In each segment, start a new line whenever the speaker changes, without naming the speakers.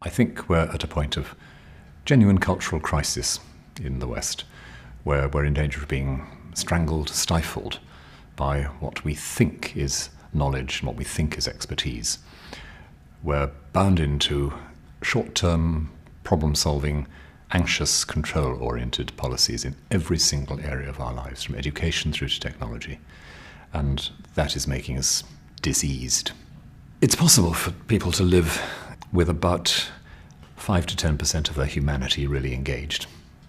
I think we're at a point of genuine cultural crisis in the West, where we're in danger of being strangled, stifled by what we think is knowledge and what we think is expertise. We're bound into short-term, problem-solving, anxious, control-oriented policies in every single area of our lives, from education through to technology. And that is making us diseased. It's possible for people to live with about 5 to 10% of their humanity really engaged.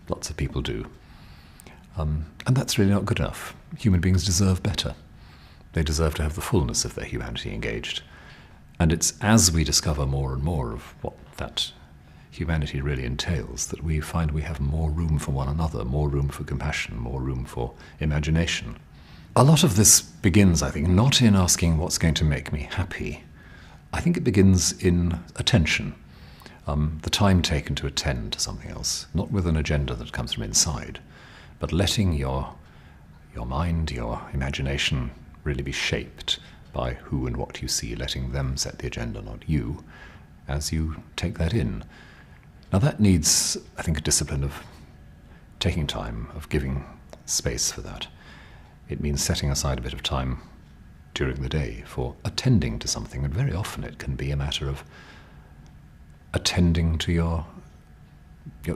Lots of people do. And that's really not good enough. Human beings deserve better. They deserve to have the fullness of their humanity engaged. And it's as we discover more and more of what that humanity really entails that we find we have more room for one another, more room for compassion, more room for imagination. A lot of this begins, I think, not in asking what's going to make me happy. I think it begins in attention, the time taken to attend to something else, not with an agenda that comes from inside, but letting your mind, your imagination really be shaped by who and what you see, letting them set the agenda, not you, as you take that in. Now that needs, I think, a discipline of taking time, of giving space for that. It means setting aside a bit of time during the day for attending to something, and very often it can be a matter of attending to your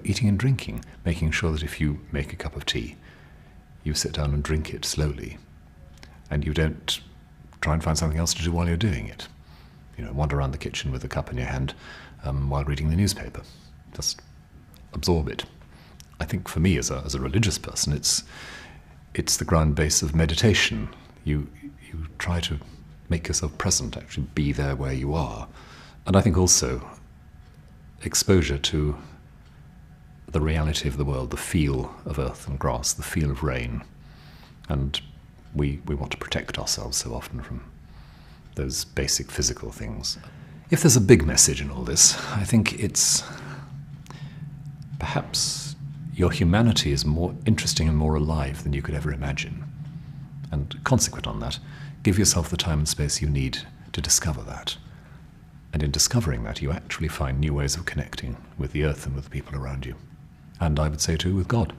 eating and drinking, making sure that if you make a cup of tea, you sit down and drink it slowly, and you don't try and find something else to do while you're doing it. Wander around the kitchen with a cup in your hand while reading the newspaper. Just absorb it. I think for me as a religious person, it's the ground base of meditation. You try to make yourself present, actually be there where you are. And I think also exposure to the reality of the world, the feel of earth and grass, the feel of rain. And we want to protect ourselves so often from those basic physical things. If there's a big message in all this, I think it's perhaps your humanity is more interesting and more alive than you could ever imagine. And consequent on that, give yourself the time and space you need to discover that. And in discovering that, you actually find new ways of connecting with the earth and with the people around you. And I would say too, with God.